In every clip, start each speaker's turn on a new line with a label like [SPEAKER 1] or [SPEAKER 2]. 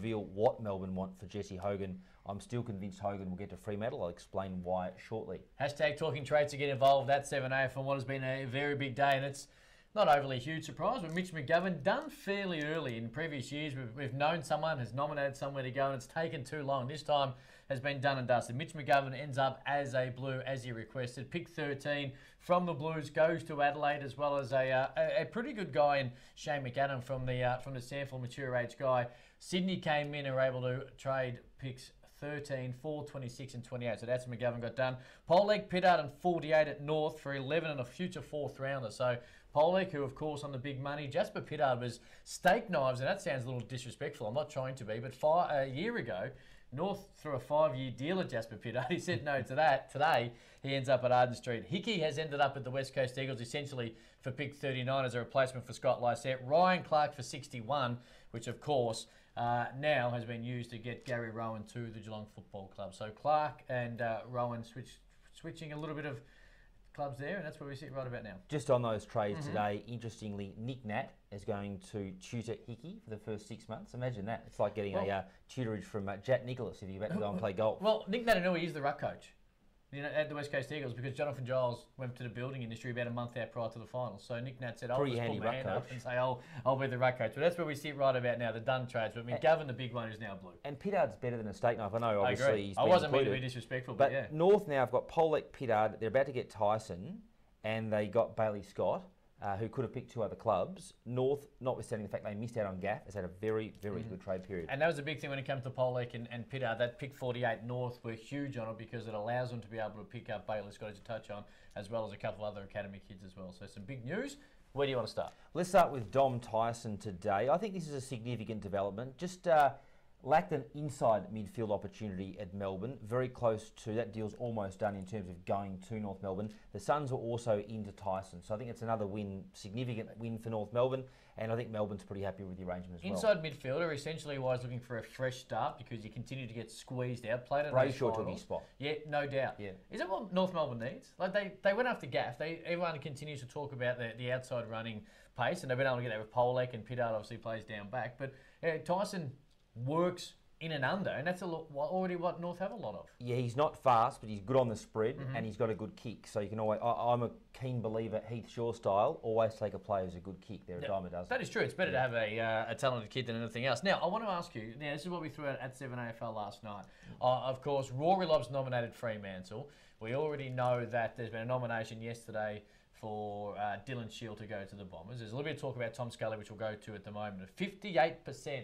[SPEAKER 1] reveal what Melbourne want for Jesse Hogan. I'm still convinced Hogan will get to Fremantle. I'll explain why shortly.
[SPEAKER 2] Hashtag Talking Trades to get involved at 7 for what has been a very big day, and it's not overly a huge surprise, but Mitch McGovern done fairly early. In previous years, we've known someone has nominated somewhere to go, and it's taken too long. This time has been done and dusted. Mitch McGovern ends up as a Blue, as he requested. Pick 13 from the Blues goes to Adelaide, as well as a pretty good guy in Shane McAdam from the Sanford mature age guy. Sydney came in and were able to trade picks 13, 4, 26 and 28. So that's what McGovern got done. Polek, Pittard and 48 at North for 11 and a future fourth rounder. So Polek, who of course on the big money. Jasper Pittard was steak knives, and that sounds a little disrespectful. I'm not trying to be, but a year ago, North threw a 5-year deal at Jasper Pittard. He said no to that. Today, he ends up at Arden Street. Hickey has ended up at the West Coast Eagles, essentially for pick 39 as a replacement for Scott Lysette. Ryan Clark for 61, which of course now has been used to get Gary Rowan to the Geelong Football Club. So Clark and Rowan switching a little bit of clubs there, and that's where we sit right about now.
[SPEAKER 1] Just on those trades today, interestingly, Nick Nat is going to tutor Hickey for the first 6 months. Imagine that. It's like getting a tutorage from Jack Nicholas if you're about to go and play golf.
[SPEAKER 2] Well, Nick Natanui is the ruck coach, at the West Coast Eagles, because Jonathan Giles went to the building industry about a month out prior to the finals. So Nick Nat said, I'll just put my hand up and say, I'll be the ruck coach. But that's where we sit right about now, the done trades. But McGovern, the big one, is now Blue.
[SPEAKER 1] And Pittard's better than a steak knife. I know, obviously,
[SPEAKER 2] I agree. I wasn't meaning to be disrespectful, but yeah.
[SPEAKER 1] North now have got Polek, Pittard. They're about to get Tyson, and they got Bailey Scott, who could have picked two other clubs. North, notwithstanding the fact they missed out on Gaff, has had a very, very good trade period.
[SPEAKER 2] And that was a big thing when it comes to Polek and Pittard. That pick 48 North were huge on it because it allows them to be able to pick up Bailey Scott, as you touch on, as well as a couple of other academy kids as well. So some big news. Where do you want to start?
[SPEAKER 1] Let's start with Dom Tyson today. I think this is a significant development. Just lacked an inside midfield opportunity at Melbourne. Very close to that deal's almost done in terms of going to North Melbourne. The Suns were also into Tyson, so I think it's another win, significant win for North Melbourne, and I think Melbourne's pretty happy with the arrangement as well.
[SPEAKER 2] Inside midfielder, essentially was looking for a fresh start because you continue to get squeezed out. Played at
[SPEAKER 1] Brayshaw took his spot.
[SPEAKER 2] Yeah, no doubt.
[SPEAKER 1] Yeah.
[SPEAKER 2] Is that what North Melbourne needs? Like they went after Gaff. Everyone continues to talk about the outside running pace, and they've been able to get that with Polek, and Pittard obviously plays down back. But Tyson works in and under, and that's already what North have a lot of.
[SPEAKER 1] Yeah, he's not fast, but he's good on the spread, and he's got a good kick. So you can always. I'm a keen believer, Heath Shaw style. Always take a player who's a good kick. They're a dime a dozen.
[SPEAKER 2] That is true. It's better to have a talented kid than anything else. Now, I want to ask you. Now, this is what we threw out at 7 AFL last night. Of course, Rory Lobbs nominated Fremantle. We already know that there's been a nomination yesterday for Dylan Shield to go to the Bombers. There's a little bit of talk about Tom Scully, which we'll go to at the moment. 58%,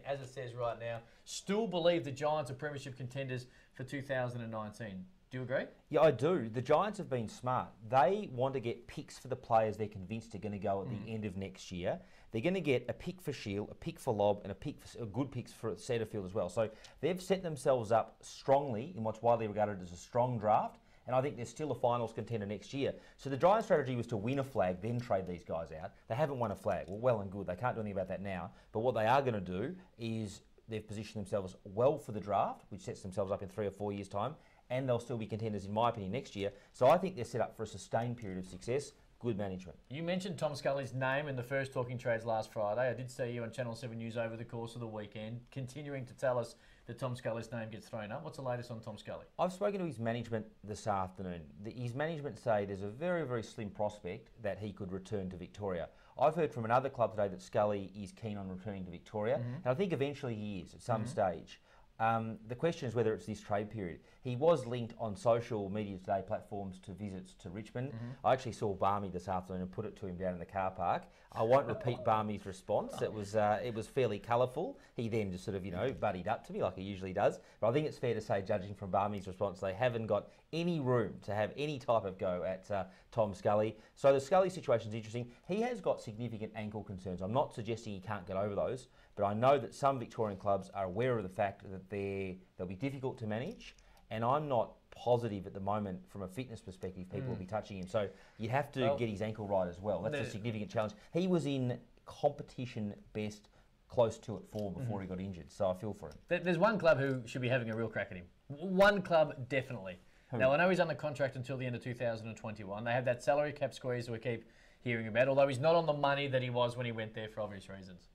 [SPEAKER 2] as it says right now, still believe the Giants are premiership contenders for 2019. Do you agree?
[SPEAKER 1] Yeah, I do. The Giants have been smart. They want to get picks for the players they're convinced are going to go at the end of next year. They're going to get a pick for Shield, a pick for Lobb, and a good picks for Setterfield as well. So they've set themselves up strongly in what's widely regarded as a strong draft. And I think there's still a finals contender next year. So the Giants' strategy was to win a flag, then trade these guys out. They haven't won a flag. Well and good. They can't do anything about that now. But what they are going to do is they've positioned themselves well for the draft, which sets themselves up in 3 or 4 years' time. And they'll still be contenders, in my opinion, next year. So I think they're set up for a sustained period of success. Good management.
[SPEAKER 2] You mentioned Tom Scully's name in the first Talking Trades last Friday. I did see you on Channel 7 News over the course of the weekend, continuing to tell us that Tom Scully's name gets thrown up. What's the latest on Tom Scully?
[SPEAKER 1] I've spoken to his management this afternoon. His management say there's a very, very slim prospect that he could return to Victoria. I've heard from another club today that Scully is keen on returning to Victoria, and I think eventually he is at some stage. The question is whether it's this trade period. He was linked on social media today platforms to visits to Richmond. I actually saw Barmy this afternoon and put it to him down in the car park. I won't repeat Barmy's response. It was fairly colourful. He then just sort of, buddied up to me like he usually does. But I think it's fair to say, judging from Barmy's response, they haven't got any room to have any type of go at Tom Scully. So the Scully situation is interesting. He has got significant ankle concerns. I'm not suggesting he can't get over those, but I know that some Victorian clubs are aware of the fact that they'll be difficult to manage, and I'm not positive at the moment from a fitness perspective people will be touching him. So you have to get his ankle right as well. That's a significant challenge. He was in competition best close to it before he got injured, so I feel for him.
[SPEAKER 2] There's one club who should be having a real crack at him. One club, definitely. Who? Now, I know he's under contract until the end of 2021. They have that salary cap squeeze we keep hearing about, although he's not on the money that he was when he went there for obvious reasons.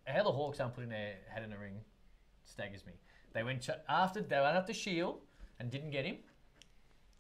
[SPEAKER 2] How the Hawks aren't putting their hat in the ring staggers me. They went after Shield and didn't get him.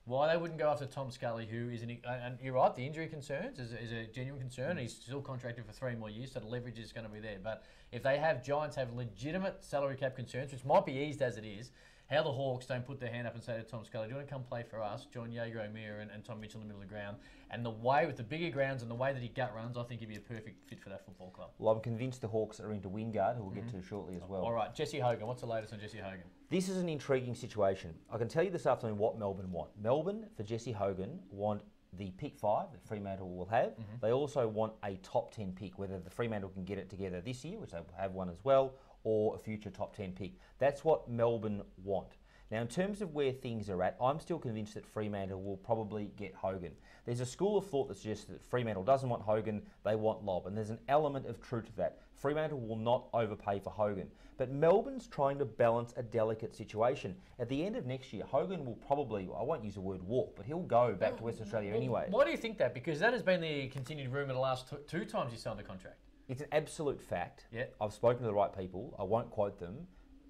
[SPEAKER 2] Why they wouldn't go after Tom Scully, who is and you're right, the injury concerns is a genuine concern. He's still contracted for 3 more years, so the leverage is going to be there. But if Giants have legitimate salary cap concerns, which might be eased as it is, how the Hawks don't put their hand up and say to Tom Scully, do you want to come play for us? Join Jaeger O'Meara and Tom Mitchell in the middle of the ground. And the way, with the bigger grounds and the way that he gut runs, I think he'd be a perfect fit for that football club.
[SPEAKER 1] Well, I'm convinced the Hawks are into Wingard, who we'll get to shortly as well.
[SPEAKER 2] All right, Jesse Hogan. What's the latest on Jesse Hogan?
[SPEAKER 1] This is an intriguing situation. I can tell you this afternoon what Melbourne want. Melbourne, for Jesse Hogan, want the pick 5 that Fremantle will have. They also want a top 10 pick, whether the Fremantle can get it together this year, which they have one as well, or a future top 10 pick. That's what Melbourne want. Now, in terms of where things are at, I'm still convinced that Fremantle will probably get Hogan. There's a school of thought that suggests that Fremantle doesn't want Hogan, they want Lobb, and there's an element of truth to that. Fremantle will not overpay for Hogan. But Melbourne's trying to balance a delicate situation. At the end of next year, Hogan will probably, I won't use the word walk, but he'll go back to Western Australia anyway.
[SPEAKER 2] Why do you think that? Because that has been the continued rumour the last 2 times he signed the contract.
[SPEAKER 1] It's an absolute fact.
[SPEAKER 2] Yeah.
[SPEAKER 1] I've spoken to the right people. I won't quote them.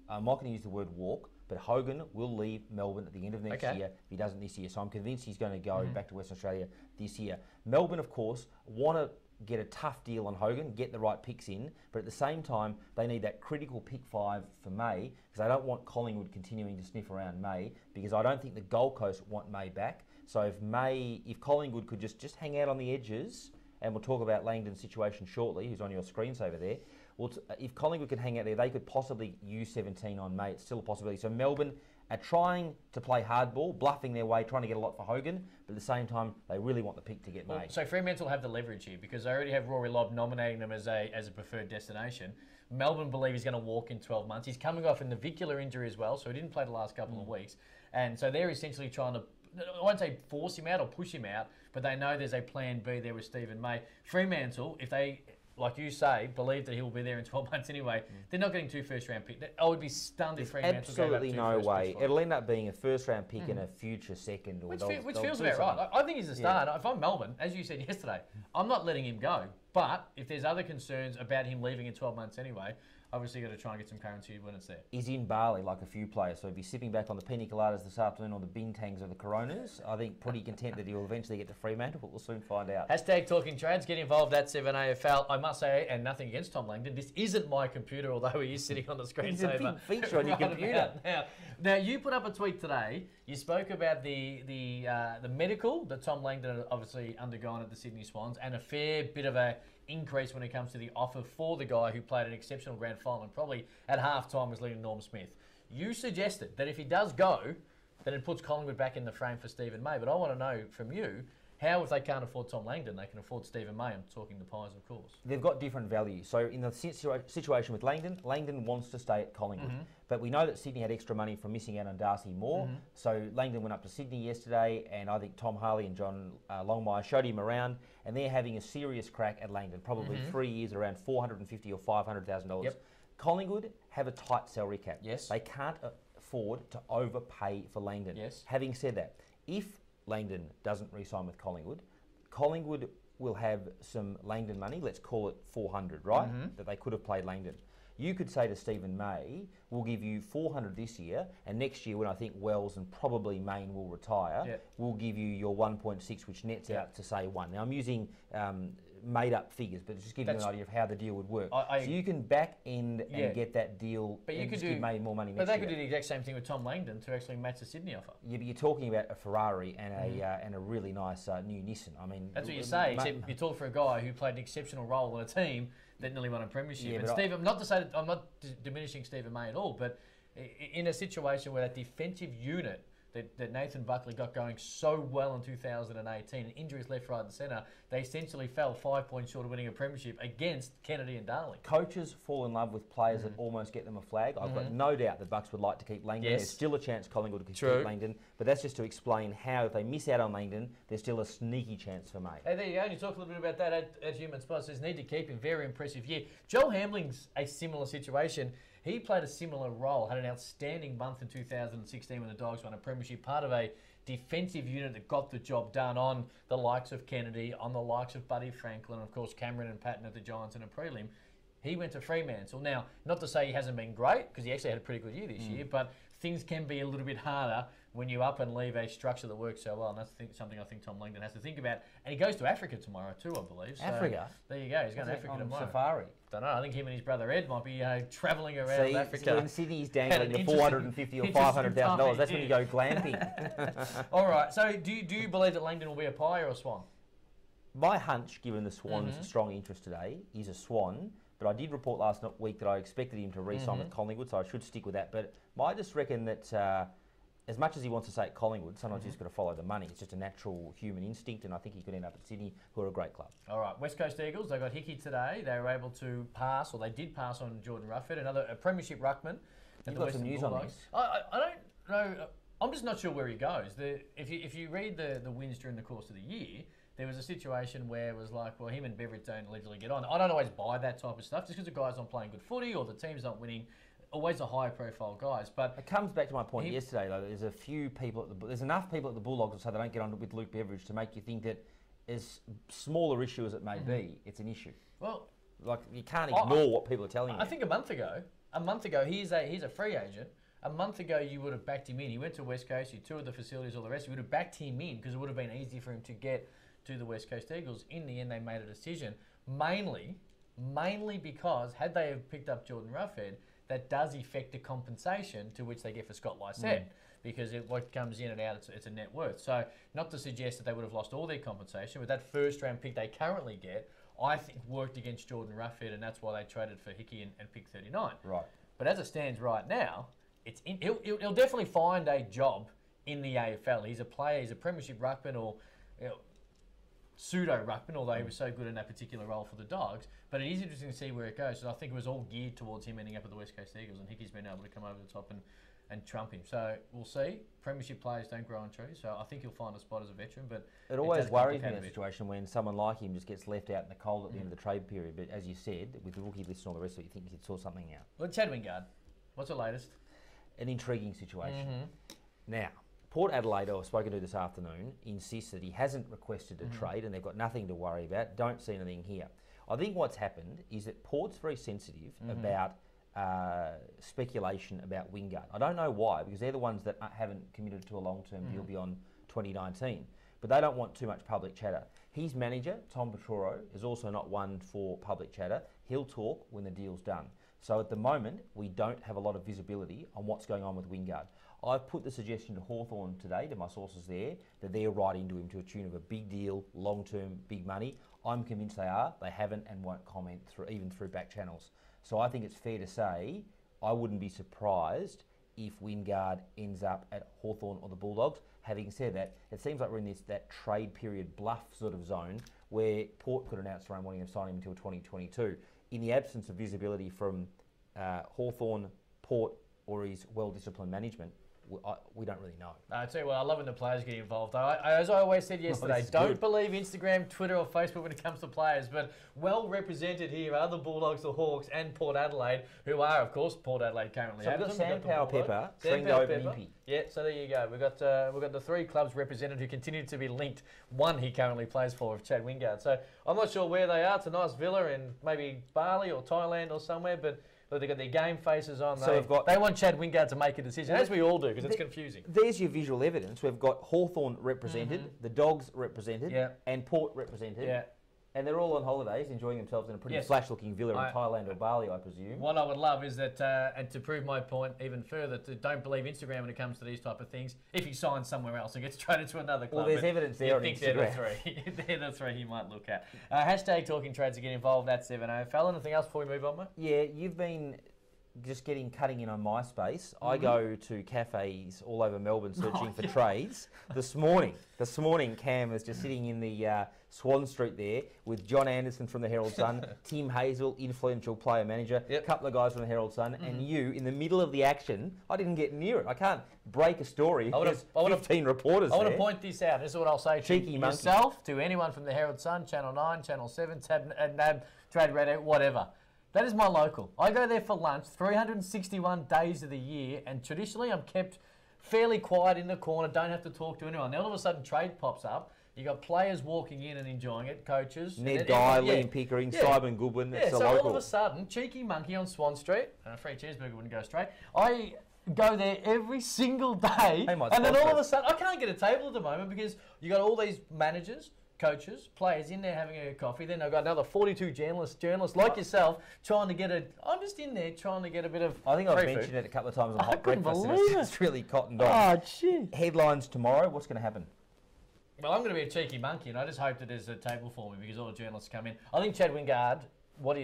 [SPEAKER 1] I'm not going to use the word walk. But Hogan will leave Melbourne at the end of next year if he doesn't this year. So I'm convinced he's going to go back to Western Australia this year. Melbourne, of course, want to get a tough deal on Hogan, get the right picks in, but at the same time, they need that critical pick 5 for May, because they don't want Collingwood continuing to sniff around May, because I don't think the Gold Coast want May back. So if Collingwood could just hang out on the edges, and we'll talk about Langdon's situation shortly, who's on your screensaver there. Well, if Collingwood could hang out there, they could possibly use 17 on May. It's still a possibility. So Melbourne are trying to play hardball, bluffing their way, trying to get a lot for Hogan, but at the same time, they really want the pick to get May.
[SPEAKER 2] So Fremantle have the leverage here because they already have Rory Lobb nominating them as a preferred destination. Melbourne believe he's going to walk in 12 months. He's coming off an navicular injury as well, so he didn't play the last couple of weeks. And so they're essentially trying to, I won't say force him out or push him out, but they know there's a plan B there with Stephen May. Fremantle, if they, like you say, believe that he will be there in 12 months anyway, they're not getting 2 first-round picks. I would be stunned if Fremantle
[SPEAKER 1] absolutely no way. It'll end up being a first-round pick and a future second.
[SPEAKER 2] Which feels about right. I think he's a star. Yeah. If I'm Melbourne, as you said yesterday, I'm not letting him go. But if there's other concerns about him leaving in 12 months anyway, obviously you've got to try and get some currency when it's there. He's
[SPEAKER 1] in Bali like a few players, so if he's sipping back on the pina coladas this afternoon or the bintangs or the Coronas, I think pretty content that he'll eventually get to Fremantle, but we'll soon find out.
[SPEAKER 2] Hashtag Talking Trades, get involved at 7AFL. I must say, and nothing against Tom Langdon, this isn't my computer, although he is sitting on the screensaver.
[SPEAKER 1] It's a big feature on your computer.
[SPEAKER 2] Now, you put up a tweet today. You spoke about the medical that Tom Langdon had obviously undergone at the Sydney Swans, and a fair bit of a increase when it comes to the offer for the guy who played an exceptional grand final and probably at half-time was leading Norm Smith. You suggested that if he does go, then it puts Collingwood back in the frame for Stephen May. But I want to know from you, how, if they can't afford Tom Langdon, they can afford Stephen May? I'm talking the Pies, of course.
[SPEAKER 1] They've got different values. So in the situation with Langdon, Langdon wants to stay at Collingwood. But we know that Sydney had extra money from missing out on Darcy Moore. So Langdon went up to Sydney yesterday, and I think Tom Harley and John Longmire showed him around, and they're having a serious crack at Langdon, probably 3 years, around $450,000 or $500,000.
[SPEAKER 2] Yep.
[SPEAKER 1] Collingwood have a tight salary cap.
[SPEAKER 2] Yes.
[SPEAKER 1] They can't afford to overpay for Langdon.
[SPEAKER 2] Yes.
[SPEAKER 1] Having said that, if Langdon doesn't re-sign with Collingwood, Collingwood will have some Langdon money, let's call it 400, right? That they could have played Langdon. You could say to Stephen May, we'll give you 400 this year, and next year when I think Wells and probably Main will retire, we'll give you your 1.6, which nets out to say 1. Now I'm using made-up figures, but just giving you an idea of how the deal would work. So you can back end and get that deal, but you could give May more money next year.
[SPEAKER 2] But they could do the exact same thing with Tom Langdon to actually match the Sydney offer.
[SPEAKER 1] Yeah, but you're talking about a Ferrari and a really nice new Nissan. I mean,
[SPEAKER 2] that's what you say. Except you talk for a guy who played an exceptional role on a team that nearly won a premiership.
[SPEAKER 1] Yeah,
[SPEAKER 2] and Stephen, not to say that I'm not diminishing Stephen May at all, but in a situation where that defensive unit that Nathan Buckley got going so well in 2018, injuries left, right and centre, they essentially fell 5 points short of winning a premiership against Kennedy and Darling.
[SPEAKER 1] Coaches fall in love with players that almost get them a flag. I've got no doubt the Bucks would like to keep Langdon. There's still a chance Collingwood could keep Langdon, but that's just to explain how if they miss out on Langdon, there's still a sneaky chance for May.
[SPEAKER 2] Hey, there you go. And you talk a little bit about that as Human Spot says, need to keep him. Very impressive year. Joel Hamling's a similar situation. He played a similar role, had an outstanding month in 2016 when the Dogs won a premiership, part of a defensive unit that got the job done on the likes of Kennedy, on the likes of Buddy Franklin, of course Cameron and Patton at the Giants in a prelim. He went to Fremantle. Now, not to say he hasn't been great, because he actually had a pretty good year this year, but things can be a little bit harder when you up and leave a structure that works so well, and that's something I think Tom Langdon has to think about. And he goes to Africa tomorrow too, I believe. So
[SPEAKER 1] Africa?
[SPEAKER 2] There you go. He's going to Africa tomorrow.
[SPEAKER 1] Safari?
[SPEAKER 2] Don't know. I think him and his brother Ed might be travelling around Africa.
[SPEAKER 1] So in Sydney, he's dangling the $450,000 or $500,000. That's when you go glamping.
[SPEAKER 2] All right. So do you believe that Langdon will be a pie or a Swan?
[SPEAKER 1] My hunch, given the Swans' strong interest today, is a Swan. But I did report last week that I expected him to re-sign with Collingwood, so I should stick with that. But I just reckon that as much as he wants to say at Collingwood, sometimes he's got to follow the money. It's just a natural human instinct, and I think he could end up at Sydney, who are a great club. All right,
[SPEAKER 2] West Coast Eagles, they got Hickey today. They were able to pass, or they did pass on Jordan Ruffhead, a premiership ruckman.
[SPEAKER 1] You've got some news on this.
[SPEAKER 2] I don't know. I'm just not sure where he goes. If you read the wins during the course of the year, there was a situation where it was like, well, him and Beveridge don't literally get on. I don't always buy that type of stuff, just because the guy's not playing good footy or the team's not winning. Always the higher profile guys, but
[SPEAKER 1] it comes back to my point yesterday. Though there's a few people there's enough people at the Bulldogs to say they don't get on with Luke Beveridge to make you think that, as smaller issue as it may be, it's an issue.
[SPEAKER 2] Well,
[SPEAKER 1] like you can't ignore what people are telling you.
[SPEAKER 2] I think a month ago, he's a free agent. A month ago, you would have backed him in. He went to West Coast, he toured the facilities, all the rest. You would have backed him in because it would have been easy for him to get to the West Coast Eagles. In the end, they made a decision, mainly because had they have picked up Jordan Ruffhead, that does affect the compensation to which they get for Scott Lysette, because what comes in and out, it's a net worth. So not to suggest that they would have lost all their compensation, but that first round pick they currently get, I think worked against Jordan Ruffhead, and that's why they traded for Hickey and pick 39.
[SPEAKER 1] Right.
[SPEAKER 2] But as it stands right now, he'll definitely find a job in the AFL. He's a player, he's a premiership ruckman, or pseudo ruckman, although he was so good in that particular role for the Dogs. But it is interesting to see where it goes. So I think it was all geared towards him ending up at the West Coast Eagles, and Hickey's been able to come over the top and trump him. So we'll see. Premiership players don't grow on trees, so I think he'll find a spot as a veteran. But
[SPEAKER 1] it always worries me in a situation when someone like him just gets left out in the cold at the end of the trade period. But as you said, with the rookie list and all the rest of it, you think you could sort something out.
[SPEAKER 2] Well, Chad Wingard, what's the latest?
[SPEAKER 1] An intriguing situation. Now, Port Adelaide, I was spoken to this afternoon, insists that he hasn't requested a trade and they've got nothing to worry about. Don't see anything here. I think what's happened is that Port's very sensitive about speculation about Wingard. I don't know why, because they're the ones that haven't committed to a long-term deal beyond 2019. But they don't want too much public chatter. His manager, Tom Petoro, is also not one for public chatter. He'll talk when the deal's done. So at the moment, we don't have a lot of visibility on what's going on with Wingard. I've put the suggestion to Hawthorn today, to my sources there, that they're writing to him to a tune of a big deal, long-term, big money. I'm convinced they are. They haven't and won't comment even through back channels. So I think it's fair to say I wouldn't be surprised if Wingard ends up at Hawthorn or the Bulldogs. Having said that, it seems like we're in that trade period bluff sort of zone where Port could announce their own wanting to sign him until 2022. In the absence of visibility from Hawthorn, Port, or his well-disciplined management, we don't really know.
[SPEAKER 2] I tell you what, I love when the players get involved. As I always said yesterday, don't believe Instagram, Twitter or Facebook when it comes to players, but well represented here are the Bulldogs, the Hawks and Port Adelaide, who are, of course, Port Adelaide currently.
[SPEAKER 1] So we've got Sam Powell-Pepper, Tringo and Impey.
[SPEAKER 2] Yeah, so there you go. We've got the three clubs represented who continue to be linked. One he currently plays for, Chad Wingard. So I'm not sure where they are. It's a nice villa in maybe Bali or Thailand or somewhere, but they've got their game faces on. So they want Chad Wingard to make a decision, as we all do, because it's confusing.
[SPEAKER 1] There's your visual evidence. We've got Hawthorn represented, the Dogs represented, and Port represented. Yeah. And they're all on holidays, enjoying themselves in a pretty flash-looking villa in Thailand or Bali, I presume.
[SPEAKER 2] What I would love is that, and to prove my point even further, to don't believe Instagram when it comes to these type of things. If he signs somewhere else and gets traded to another club,
[SPEAKER 1] well, there's evidence there on Instagram.
[SPEAKER 2] They're the three he might look at. Hashtag Talking Trades to get involved. That's 7AFL. Anything else before we move on, mate?
[SPEAKER 1] Yeah, you've been just cutting in on MySpace. I go to cafes all over Melbourne searching for trades. This morning, Cam was just sitting in the Swan Street there with John Anderson from the Herald Sun, Tim Hazel, influential player manager, a couple of guys from the Herald Sun, and you in the middle of the action. I didn't get near it. I can't break a story. There's 15 reporters
[SPEAKER 2] I want to point this out. This is what I'll say to
[SPEAKER 1] yourself,
[SPEAKER 2] to anyone from the Herald Sun, Channel 9, Channel 7, NAB, Trade Radio, whatever. That is my local. I go there for lunch 361 days of the year, and traditionally I'm kept fairly quiet in the corner, don't have to talk to anyone. Then all of a sudden trade pops up. You got players walking in and enjoying it, coaches.
[SPEAKER 1] Ned Guy, Liam Pickering, Simon Goodwin.
[SPEAKER 2] Yeah,
[SPEAKER 1] It's a
[SPEAKER 2] so
[SPEAKER 1] local.
[SPEAKER 2] all of a sudden, cheeky monkey on Swan Street, and a free cheeseburger wouldn't go straight. I go there every single day, and then all of a sudden, I can't get a table at the moment because you got all these managers, coaches, players in there having a coffee. Then I've got another 42 journalists like yourself trying to get a. I'm just in there trying to get a bit of.
[SPEAKER 1] I think I've
[SPEAKER 2] free
[SPEAKER 1] mentioned
[SPEAKER 2] food.
[SPEAKER 1] it a couple of times on Hot
[SPEAKER 2] couldn't
[SPEAKER 1] Breakfast. And
[SPEAKER 2] believe
[SPEAKER 1] it's really cottoned on.
[SPEAKER 2] Oh, shit.
[SPEAKER 1] Headlines tomorrow. What's going to happen?
[SPEAKER 2] Well, I'm going to be a cheeky monkey, and I just hope that there's a table for me because all the journalists come in. I think Chad Wingard.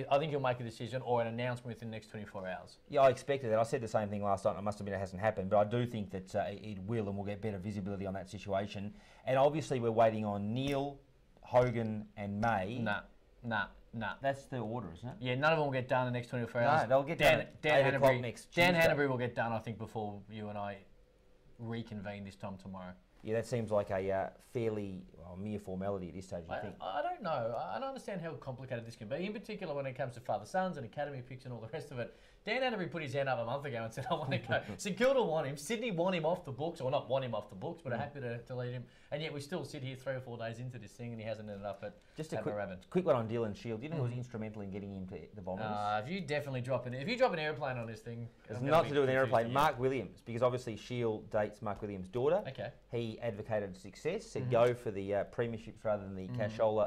[SPEAKER 2] I think he'll make a decision or an announcement within the next 24 hours.
[SPEAKER 1] Yeah, I expected that. I said the same thing last night. I must admit it hasn't happened, but I do think that it will, and we'll get better visibility on that situation. And obviously, we're waiting on Neil, Hogan, and May.
[SPEAKER 2] Nah.
[SPEAKER 1] That's the order, isn't it?
[SPEAKER 2] Yeah, none of them will get done in the next 24 hours.
[SPEAKER 1] No, they'll get done at 8 o'clock next Tuesday.
[SPEAKER 2] Dan Hanbury will get done, I think, before you and I reconvene this time tomorrow.
[SPEAKER 1] Yeah, that seems like a fairly mere formality at this stage, I think.
[SPEAKER 2] I don't know. I don't understand how complicated this can be, in particular when it comes to father-sons and academy picks and all the rest of it. Dan Hanbury put his hand up a month ago and said, I want to go. St Kilda want him. Sydney want him off the books, or not want him off the books, but are happy to lead him. And yet we still sit here 3 or 4 days into this thing and he hasn't ended up at
[SPEAKER 1] Just a quick one on Dylan Shield. Do you know who was instrumental in getting him to the Bombers?
[SPEAKER 2] If you definitely drop an airplane on this thing,
[SPEAKER 1] it's not to do with an aeroplane. Mark Williams, because obviously Shield dates Mark Williams' daughter.
[SPEAKER 2] Okay.
[SPEAKER 1] He advocated success, said go for the premierships rather than the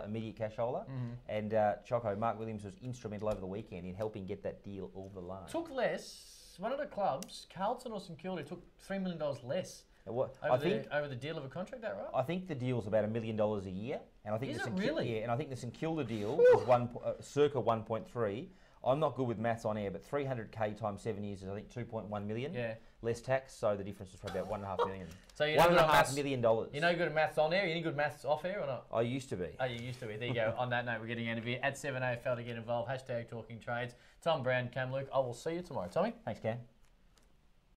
[SPEAKER 1] immediate cashola. And Choco, Mark Williams was instrumental over the weekend in helping get that deal over the line.
[SPEAKER 2] Took less. One of the clubs, Carlton or St Kilda, took $3 million less.
[SPEAKER 1] Over
[SPEAKER 2] the deal of a contract, that right?
[SPEAKER 1] I think the deal's about $1 million a year, and I think
[SPEAKER 2] Is it really?
[SPEAKER 1] Yeah, and I think the St Kilda deal was circa 1.3. I'm not good with maths on air, but 300k times 7 years is I think 2.1 million.
[SPEAKER 2] Yeah.
[SPEAKER 1] Less tax, so the difference is probably about $1.5 million.
[SPEAKER 2] So you
[SPEAKER 1] $1.5 million.
[SPEAKER 2] You're no good at maths on air. You any good at maths off air or not?
[SPEAKER 1] I used to be.
[SPEAKER 2] Oh, you used to be. There you go. On that note, we're getting out of here at 7AFL to get involved. #Talking Trades. Tom Browne, Cam Luke. I will see you tomorrow. Tommy.
[SPEAKER 1] Thanks, Cam.